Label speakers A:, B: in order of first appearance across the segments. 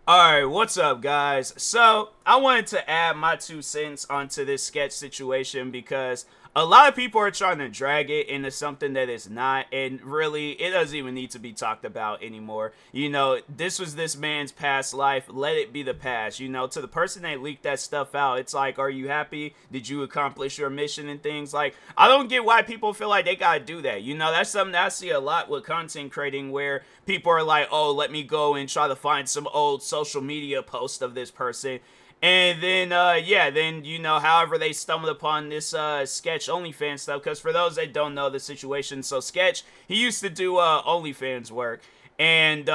A: Alright, what's up, guys? So, I wanted to add my 2 cents onto this sketch situation because a lot of people are trying to drag it into something that it's not, and really, it doesn't even need to be talked about anymore. This was this man's past life. Let it be the past. To the person that leaked that stuff out, it's like, are you happy? Did you accomplish your mission and things? Like, I don't get why people feel like they gotta do that. That's something that I see a lot with content creating where people are like, oh, let me go and try to find some old social media post of this person. And then, however they stumbled upon this Sketch OnlyFans stuff. Because for those that don't know the situation, so Sketch, he used to do OnlyFans work. And,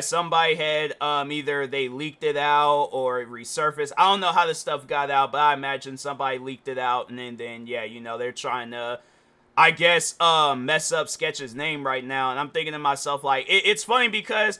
A: somebody had either they leaked it out or it resurfaced. I don't know how the stuff got out, but I imagine somebody leaked it out. And then they're trying to, I guess, mess up Sketch's name right now. And I'm thinking to myself, like, it's funny because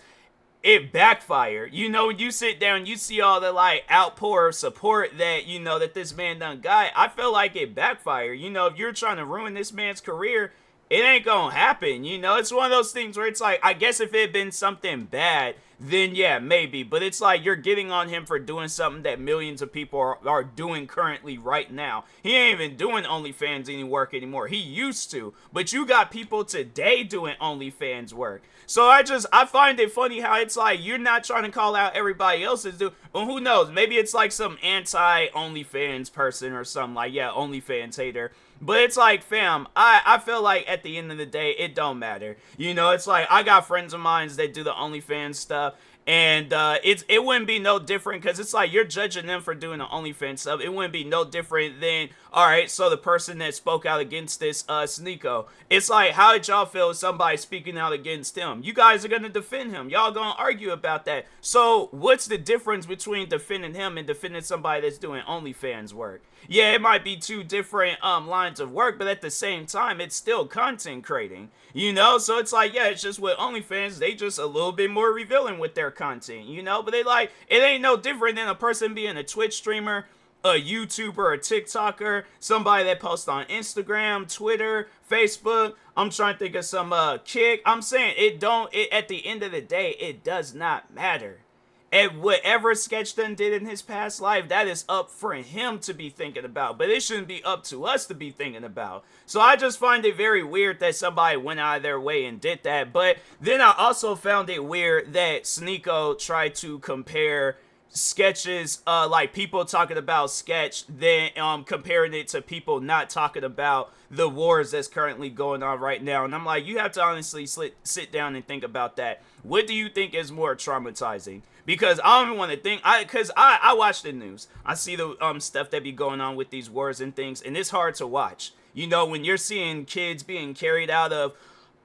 A: it backfired. When you sit down, you see all the like outpour of support that that this man done got. I feel like it backfired. If you're trying to ruin this man's career, it ain't gonna happen. It's one of those things where it's like, I guess if it had been something bad, then yeah, maybe. But it's like you're getting on him for doing something that millions of people are doing currently right now. He ain't even doing OnlyFans any work anymore. He used to. But you got people today doing OnlyFans work. So I find it funny how it's like you're not trying to call out everybody else's do. Well, who knows? Maybe it's like some anti-OnlyFans person or something like, yeah, OnlyFans hater. But it's like, fam, I feel like at the end of the day, it don't matter. It's like I got friends of mine that do the OnlyFans stuff. And it wouldn't be no different because it's like you're judging them for doing the OnlyFans stuff. It wouldn't be no different than, all right, so the person that spoke out against this, Sneeko. It's like, how did y'all feel somebody speaking out against him? You guys are going to defend him. Y'all going to argue about that. So what's the difference between defending him and defending somebody that's doing OnlyFans work? Yeah, it might be two different lines of work, but at the same time, it's still content creating, So it's like, yeah, it's just with OnlyFans, they just a little bit more revealing with their content, But they like, it ain't no different than a person being a Twitch streamer, a YouTuber, a TikToker, somebody that posts on Instagram, Twitter, Facebook. I'm trying to think of some Kick. I'm saying at the end of the day, it does not matter. And whatever Sketch done did in his past life, that is up for him to be thinking about. But it shouldn't be up to us to be thinking about. So I just find it very weird that somebody went out of their way and did that. But then I also found it weird that Sneeko tried to compare Sketches, like people talking about Sketch, then comparing it to people not talking about the wars that's currently going on right now. And I'm like, you have to honestly sit down and think about that. What do you think is more traumatizing? Because I don't even want to think, I watch the news. I see the stuff that be going on with these wars and things, and it's hard to watch. When you're seeing kids being carried out of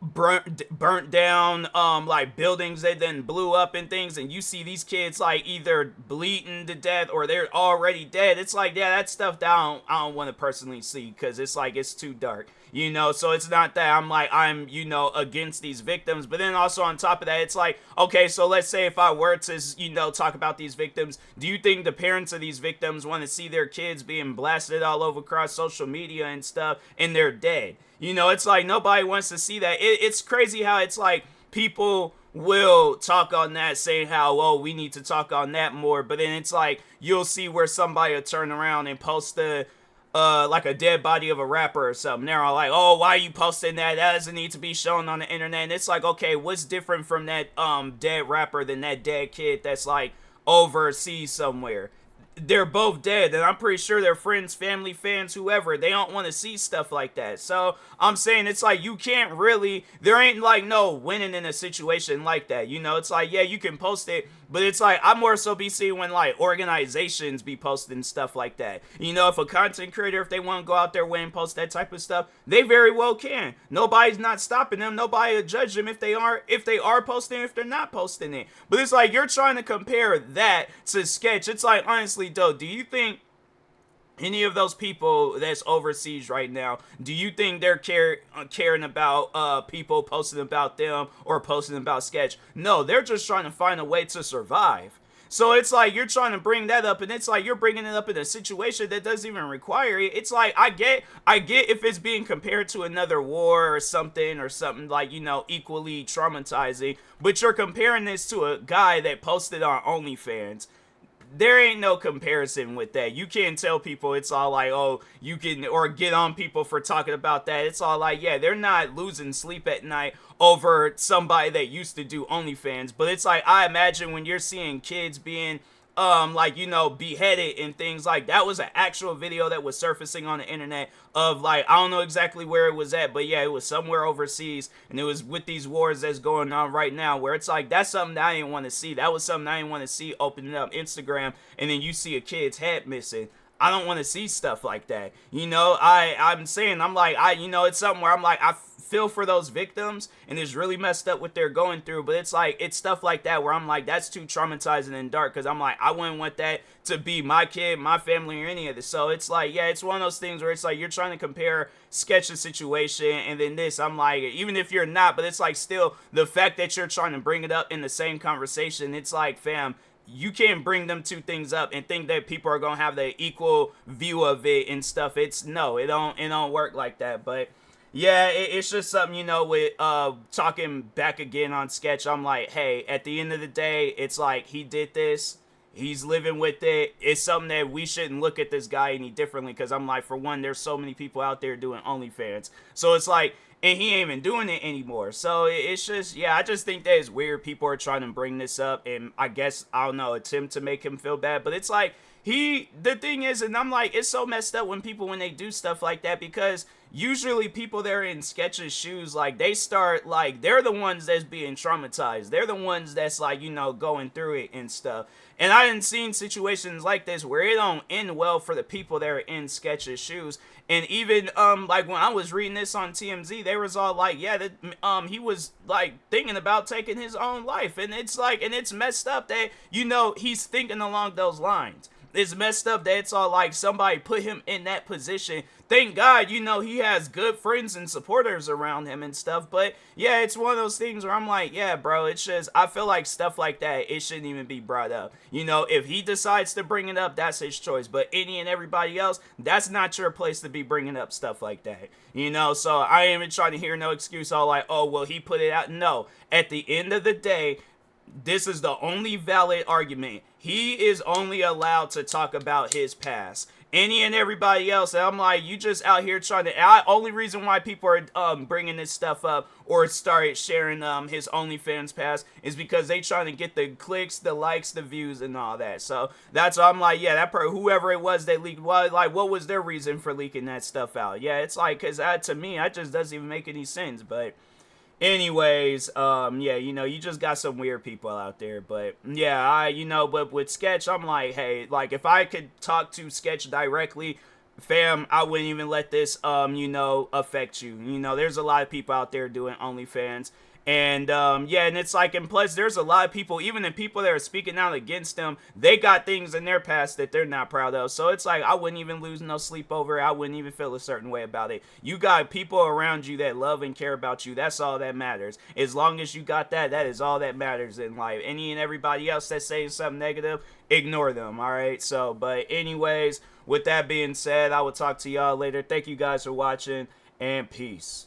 A: burnt down like buildings that then blew up and things, and you see these kids like either bleeding to death or they're already dead. It's like, yeah, that stuff that I don't want to personally see because it's like it's too dark, so it's not that I'm against these victims. But then also on top of that, it's like, okay, so let's say if I were to talk about these victims, do you think the parents of these victims want to see their kids being blasted all over across social media and stuff and they're dead? It's like nobody wants to see that. It's crazy how it's like people will talk on that, saying how, oh, we need to talk on that more. But then it's like you'll see where somebody will turn around and post like a dead body of a rapper or something. They're all like, oh, why are you posting that? That doesn't need to be shown on the internet. And it's like, okay, what's different from that dead rapper than that dead kid that's like overseas somewhere? They're both dead, and I'm pretty sure their friends, family, fans, whoever, they don't want to see stuff like that. So I'm saying it's like you can't really, there ain't like no winning in a situation like that. It's like, yeah, you can post it, but it's like I more so be seeing when like organizations be posting stuff like that. If a content creator, if they want to go out their way and post that type of stuff, they very well can. Nobody's not stopping them. Nobody will judge them if they are posting, if they're not posting it. But it's like you're trying to compare that to Sketch. It's like, honestly, though, do you think any of those people that's overseas right now, do you think they're caring about people posting about them or posting about Sketch? No, they're just trying to find a way to survive. So it's like you're trying to bring that up, and it's like you're bringing it up in a situation that doesn't even require it. It's like I get if it's being compared to another war or something like, you know, equally traumatizing, but you're comparing this to a guy that posted on OnlyFans. There ain't no comparison with that. You can't tell people it's all like, oh, you can, or get on people for talking about that. It's all like, yeah, they're not losing sleep at night over somebody that used to do OnlyFans. But it's like, I imagine when you're seeing kids being like, you know, beheaded and things like that, was an actual video that was surfacing on the internet of, like, I don't know exactly where it was at, but yeah, it was somewhere overseas, and it was with these wars that's going on right now, where it's like, that's something that I didn't want to see. That was something I didn't want to see opening up Instagram, and then you see a kid's head missing. I don't want to see stuff like that. You know, I'm saying, I'm like, you know, it's something where I'm like, I feel for those victims, and it's really messed up what they're going through, but it's like, it's stuff like that where I'm like, that's too traumatizing and dark, because I'm like, I wouldn't want that to be my kid, my family, or any of this. So it's like, yeah, it's one of those things where it's like, you're trying to compare sketch the situation, and then this, I'm like, even if you're not, but it's like, still, the fact that you're trying to bring it up in the same conversation, it's like, fam, you can't bring them two things up and think that people are gonna have the equal view of it and stuff. It's no, it don't work like that. But yeah, it's just something, you know, with talking back again on sketch. I'm like, hey, at the end of the day, it's like, he did this, he's living with it. It's something that we shouldn't look at this guy any differently, because I'm like, for one, there's so many people out there doing OnlyFans, so it's like, and he ain't even doing it anymore. So it's just, yeah, I just think that it's weird people are trying to bring this up, and I guess, I don't know, attempt to make him feel bad. But it's like, the thing is, and I'm like, it's so messed up when people, when they do stuff like that, because usually people that are in Sketch's shoes, like, they start, like, they're the ones that's being traumatized. They're the ones that's, like, you know, going through it and stuff. And I done seen situations like this where it don't end well for the people that are in Sketch's shoes. And even like, when I was reading this on TMZ, they was all like, yeah, that he was like thinking about taking his own life. And it's like, and it's messed up that, you know, he's thinking along those lines. It's messed up that it's all like somebody put him in that position. Thank God, you know, he has good friends and supporters around him and stuff. But yeah, it's one of those things where I'm like, yeah, bro, it's just, I feel like stuff like that, it shouldn't even be brought up. You know, if he decides to bring it up, that's his choice. But any and everybody else, that's not your place to be bringing up stuff like that. You know, so I ain't even trying to hear no excuse all like, oh, well, he put it out. No, at the end of the day, this is the only valid argument. He is only allowed to talk about his past. Any and everybody else, I'm like, you just out here trying to. Only reason why people are bringing this stuff up or started sharing his OnlyFans past is because they trying to get the clicks, the likes, the views, and all that. So that's why I'm like, yeah, that whoever it was that leaked, well, like, what was their reason for leaking that stuff out? Yeah, it's like, because to me, that just doesn't even make any sense. But anyways, yeah, you know, you just got some weird people out there. But yeah, you know, but with Sketch, I'm like, hey, like, if I could talk to Sketch directly, fam, I wouldn't even let this you know, affect you. You know, there's a lot of people out there doing OnlyFans. And yeah, and it's like, and plus there's a lot of people, even the people that are speaking out against them, they got things in their past that they're not proud of. So it's like, I wouldn't even lose no sleep over it. I wouldn't even feel a certain way about it. You got people around you that love and care about you. That's all that matters. As long as you got that, that is all that matters in life. Any and everybody else that's saying something negative, ignore them. All right. So, but anyways, with that being said, I will talk to y'all later. Thank you guys for watching, and peace.